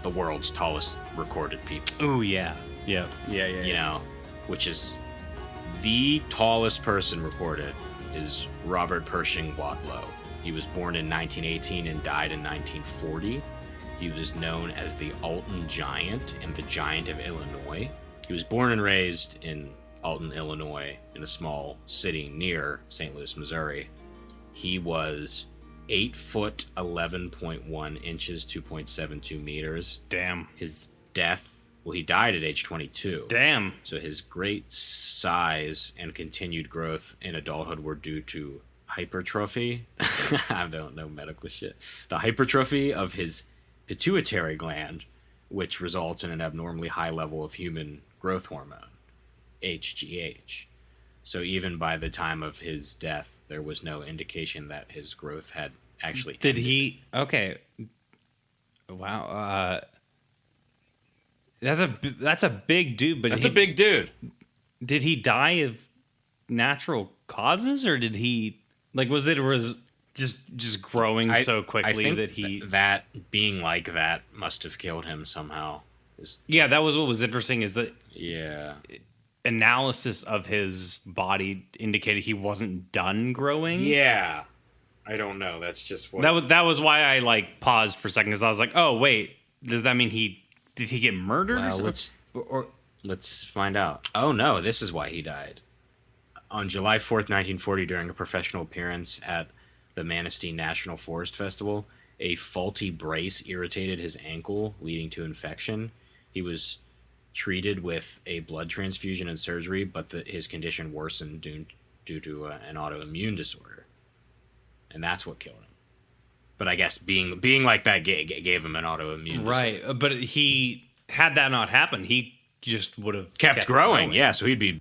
the world's tallest recorded people. Oh yeah. Yeah. You know, which is the tallest person recorded is Robert Pershing Wadlow. He was born in 1918 and died in 1940. He was known as the Alton Giant and the Giant of Illinois. He was born and raised in Alton, Illinois, in a small city near St. Louis, Missouri. He was 8 foot 11.1 inches, 2.72 meters. Damn. His death, well, he died at age 22. Damn. So his great size and continued growth in adulthood were due to hypertrophy. I don't know medical shit. The hypertrophy of his pituitary gland, which results in an abnormally high level of human growth hormone, HGH. So even by the time of his death, there was no indication that his growth had actually Did ended. he? Okay. Wow. That's a big dude. But That's a big dude. Did he die of natural causes, or did he was just growing so quickly I think that he? that being like that must have killed him somehow. Yeah, that was what was interesting. Is that Yeah. analysis of his body indicated he wasn't done growing. Yeah. I don't know. That's just what. That was why I paused for a second, because I was like, oh wait, does that mean did he get murdered or Well, something? let's find out. Oh no, this is why he died. On July 4th, 1940, during a professional appearance at the Manistee National Forest Festival, a faulty brace irritated his ankle, leading to infection. He was treated with a blood transfusion and surgery, but his condition worsened due to an autoimmune disorder, and that's what killed him. But I guess being like that gave him an autoimmune disorder. Right, but he had that not happened, he just would have Kept growing. Yeah, so he'd be.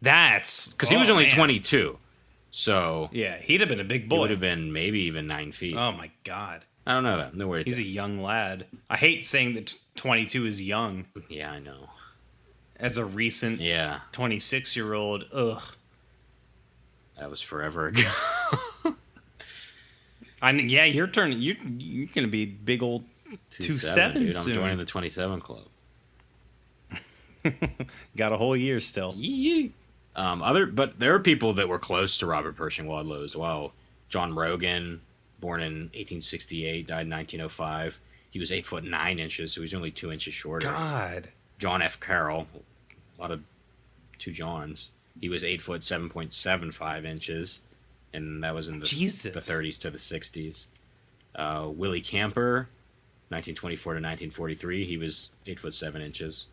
That's Because he was only man. 22. So. Yeah, he'd have been a big He boy. would have been maybe even 9 feet. Oh my god, I don't know that. No worries. he's a young lad. I hate saying that 22 is young. Yeah, I know. As a recent Yeah, 26-year-old, ugh. that was forever ago. Yeah, you're turning. You're gonna be big old 27 dude. soon. I'm joining the 27 club. Got a whole year still. Yee. But there are people that were close to Robert Pershing Wadlow as well. John Rogan, born in 1868, died in 1905. He was 8 foot 9 inches, so he's only 2 inches shorter. God. John F. Carroll, a lot of two Johns. He was 8 foot 7.75 inches, and that was in the Jesus. 30s to the 60s. Willie Camper, 1924 to 1943. He was 8 foot 7 inches.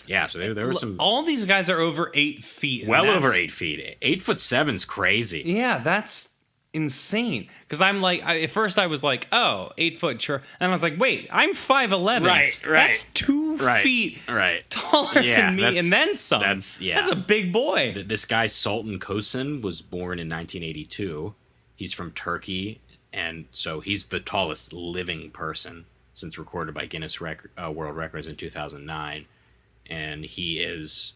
Yeah, so there were some All these guys are over 8 feet. and well that's- over 8 feet. 8 foot 7's crazy. Yeah, that's insane. Because I'm at first I was like, oh, 8 foot sure. And I was like, wait, I'm 5'11". Right. That's 2 Right, feet right. taller Yeah, than me, that's- and then some. that's- yeah. That's a big boy. This guy, Sultan Kosin, was born in 1982. He's from Turkey, and so he's the tallest living person since recorded by Guinness World Records in 2009. And he is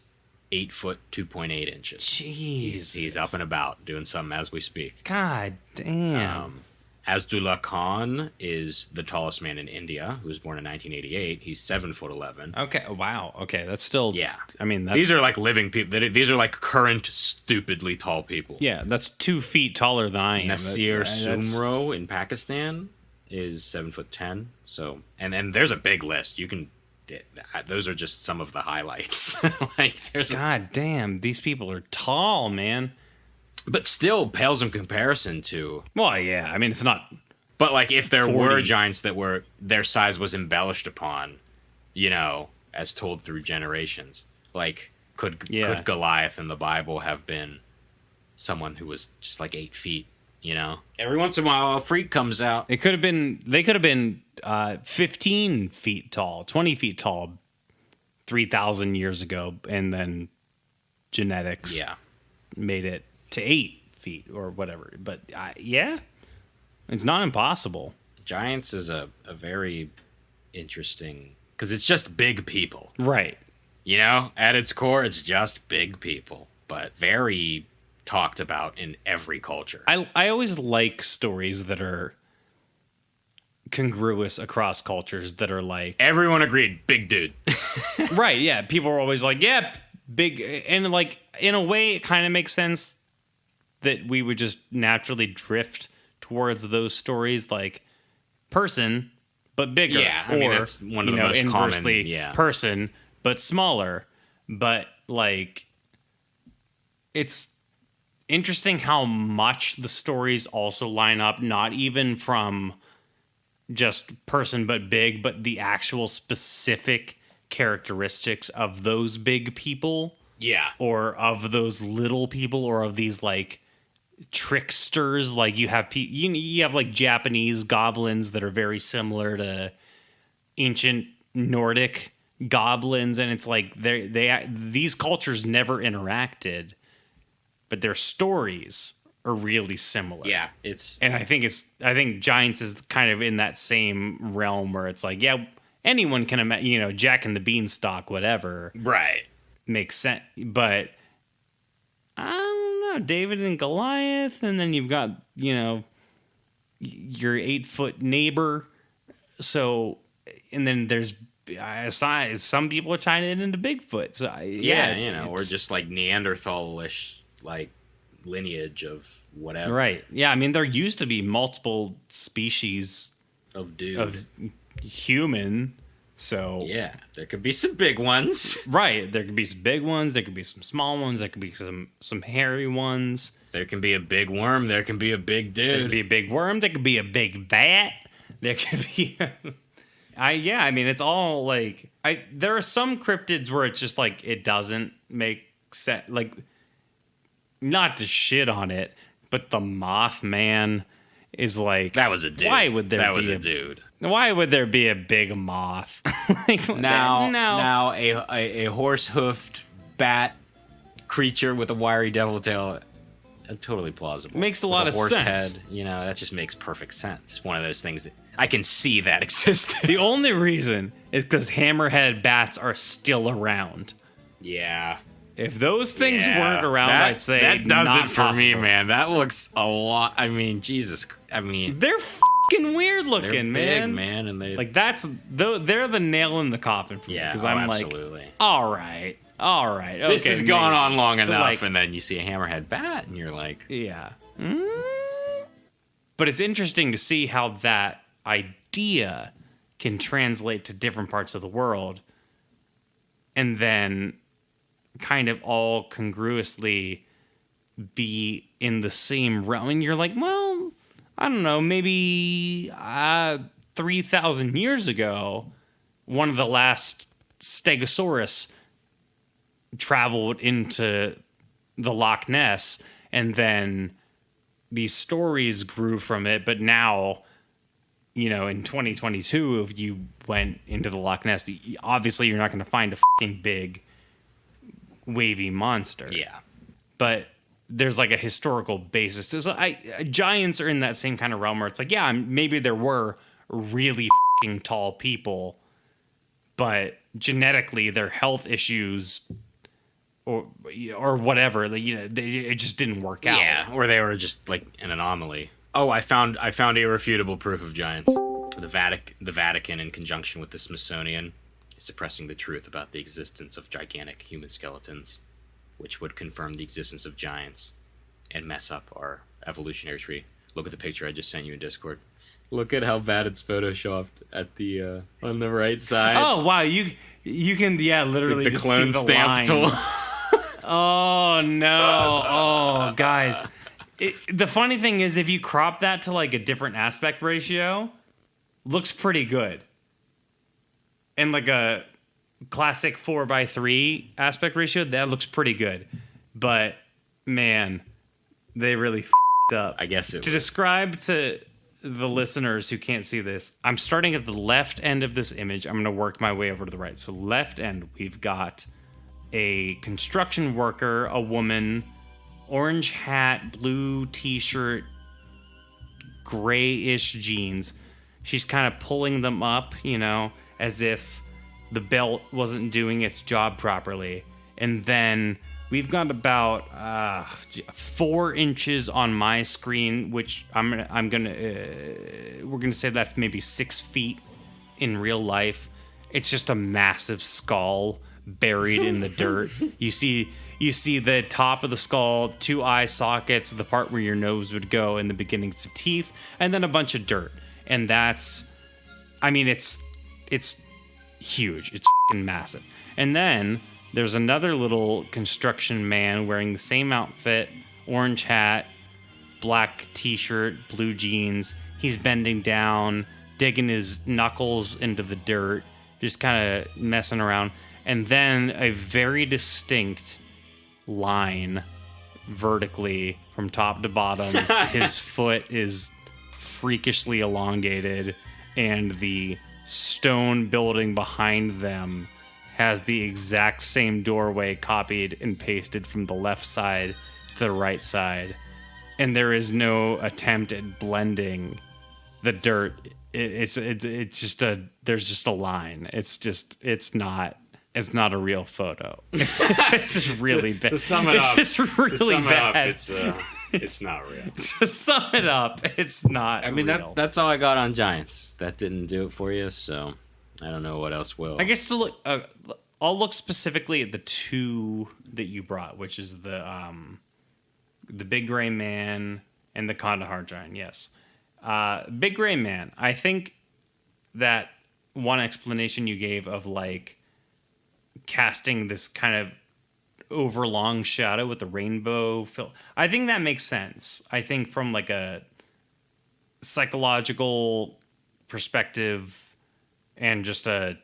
8 foot 2.8 inches. Jeez. He's up and about doing something as we speak. God damn. Azdullah Khan is the tallest man in India, who was born in 1988. He's 7 foot 11. Okay. Wow. Okay. That's still. Yeah. I mean, that's, These are like living people. These are like current stupidly tall people. Yeah, that's 2 feet taller than I am. Nasir That's- Sumro in Pakistan is 7 foot 10. So, and there's a big list. You can. Those are just some of the highlights. There's God damn, these people are tall, man. but still pales in comparison to. Well, yeah. I mean, it's not. But like, if there 40. were giants that were their size was embellished upon, as told through generations, like could Goliath in the Bible have been someone who was just like 8 feet? Every once in a while, a freak comes out. It could have been. They could have been 15 feet tall, 20 feet tall, 3,000 years ago, and then genetics made it to 8 feet or whatever. But yeah, it's not impossible. Giants is a very interesting because it's just big people. Right. At its core, it's just big people, but very talked about in every culture. I always like stories that are congruous across cultures, that are like Everyone agreed, big dude. right, yeah, people are always like, yeah, big, and like in a way it kind of makes sense that we would just naturally drift towards those stories, like person but bigger. Yeah, I mean, that's one of the most inversely, common, yeah. person but smaller. but like it's interesting how much the stories also line up, not even from just person but big, but the actual specific characteristics of those big people. Yeah. Or of those little people, or of these like tricksters. Like you have you have like Japanese goblins that are very similar to ancient Nordic goblins, and it's like these cultures never interacted, but their stories are really similar. Yeah, and I think Giants is kind of in that same realm where it's like, yeah, anyone can imagine, Jack and the Beanstalk, whatever, right, makes sense, but I don't know, David and Goliath, and then you've got your 8-foot neighbor, so, and then there's some people are tying it into Bigfoot, so or just like Neanderthal-ish like lineage of whatever. Right. Yeah, I mean there used to be multiple species of human, so yeah, there could be some big ones. Right. There could be some big ones, there could be some small ones, there could be some hairy ones. There can be a big worm, there can be a big dude. There could be a big worm, there could be a big bat. There could be I mean it's all like there are some cryptids where it's just like it doesn't make sense, like, not to shit on it, but the Mothman is like, that was a dude. Why would there that be was a dude? Why would there be a big moth? Like, now a horse-hoofed bat creature with a wiry devil tail, totally plausible. Makes a lot of horse sense. Head, that just makes perfect sense. It's one of those things that I can see that existing. The only reason is because hammerhead bats are still around. Yeah. If those things weren't around, I'd say that does not it for me, possible. man. That looks a lot. I mean, Jesus. I mean, they're fucking weird looking, they're man. Big, man, and they like they're the nail in the coffin for me, because I'm absolutely. Like, all right, okay, this has gone on long enough, like, and then you see a hammerhead bat, and you're like, yeah. But it's interesting to see how that idea can translate to different parts of the world, and then kind of all congruously be in the same realm. And you're like, well, I don't know, maybe 3,000 years ago, one of the last Stegosaurus traveled into the Loch Ness, and then these stories grew from it. But now, in 2022, if you went into the Loch Ness, obviously you're not going to find a fucking big wavy monster. Yeah. But there's like a historical basis. So giants are in that same kind of realm where it's like, yeah, maybe there were really fucking tall people, but genetically their health issues or whatever, it just didn't work out. Yeah, or they were just like an anomaly. Oh, I found irrefutable proof of giants. The Vatican, in conjunction with the Smithsonian, is suppressing the truth about the existence of gigantic human skeletons, which would confirm the existence of giants and mess up our evolutionary tree. Look at the picture I just sent you in Discord. Look at how bad it's photoshopped at the on the right side. Oh wow, you can literally the just clone see the stamp line. tool. Oh no! Oh guys, the funny thing is, if you crop that to like a different aspect ratio, looks pretty good. And like a classic 4:3 aspect ratio, that looks pretty good. But man, they really f***ed up. I guess to describe to the listeners who can't see this, I'm starting at the left end of this image. I'm going to work my way over to the right. So left end, we've got a construction worker, a woman, orange hat, blue t-shirt, grayish jeans. She's kind of pulling them up, as if the belt wasn't doing its job properly. And then we've got about 4 inches on my screen, which we're gonna say that's maybe 6 feet in real life. It's just a massive skull buried in the dirt. You see the top of the skull, 2 eye sockets, the part where your nose would go, and the beginnings of teeth, and then a bunch of dirt. And it's huge. It's fucking massive. And then There's another little construction man wearing the same outfit, orange hat, black t-shirt, blue jeans. He's bending down, digging his knuckles into the dirt, just kind of messing around. And then a very distinct line vertically from top to bottom. His foot is freakishly elongated, and the stone building behind them has the exact same doorway copied and pasted from the left side to the right side. And there is no attempt at blending the dirt. It's just there's just a line. It's not a real photo. It's just really bad. To sum it up, it's just really bad. It's not real. To sum it up, it's not. I mean, real. that's all I got on Giants. That didn't do it for you, so I don't know what else will. I guess to look, I'll look specifically at the two that you brought, which is the Big Gray Man and the Kandahar Giant. Yes, Big Gray Man. I think that one explanation you gave of like casting this kind of overlong shadow with the rainbow film, I think that makes sense. I think from like a psychological perspective and just the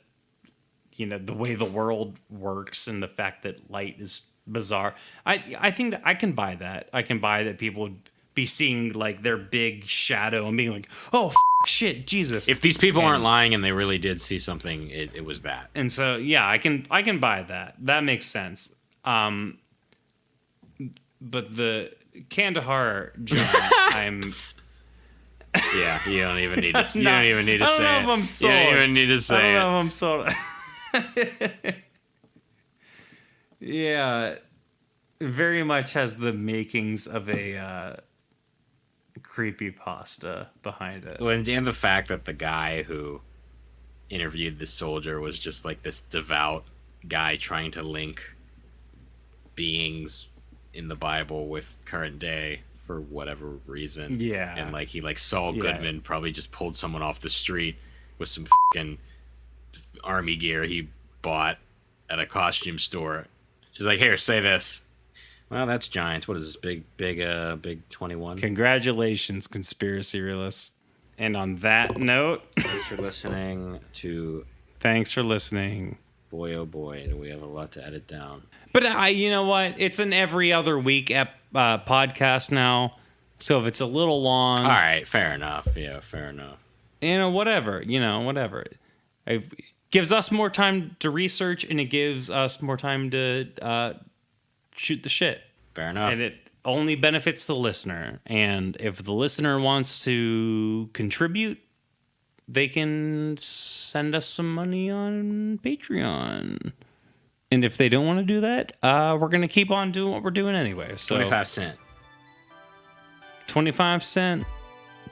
way the world works and the fact that light is bizarre, I think that I can buy that. I can buy that people would be seeing like their big shadow and being like, oh shit, Jesus. If these people aren't lying and they really did see something, it was that. And so yeah, I can buy that. That makes sense. But the Kandahar Giant, I'm. Yeah, you don't even need to. You don't even need to say it. I don't know if I'm sold. You don't even need to say it. I don't know if I'm sold. Yeah, very much has the makings of a creepypasta behind it. Well, and the fact that the guy who interviewed the soldier was just like this devout guy trying to link beings in the Bible with current day for whatever reason. Yeah. And like he like Saul Goodman probably just pulled someone off the street with some fucking army gear he bought at a costume store. He's like, here, say this. Well, that's Giants. What is this? Big 21? Congratulations, conspiracy realists. And on that note, thanks for listening to. Thanks for listening. Boy, oh boy, do we have a lot to edit down. But you know what? It's an every other week podcast now. So if it's a little long, all right, fair enough. Yeah, fair enough. Whatever. Whatever. It gives us more time to research, and it gives us more time to shoot the shit. Fair enough. And it only benefits the listener. And if the listener wants to contribute, they can send us some money on Patreon. And if they don't want to do that, we're going to keep on doing what we're doing anyway. So 25 cents. 25 cents.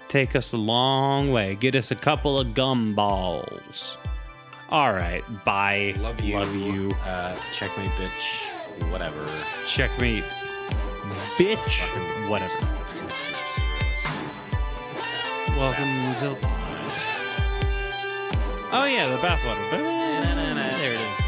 Take us a long way. Get us a couple of gumballs. All right. Bye. Love you. Love you. Check me, bitch. Whatever. Check me, bitch. Whatever. Welcome to the pod. Oh, yeah, the bathwater. There it is.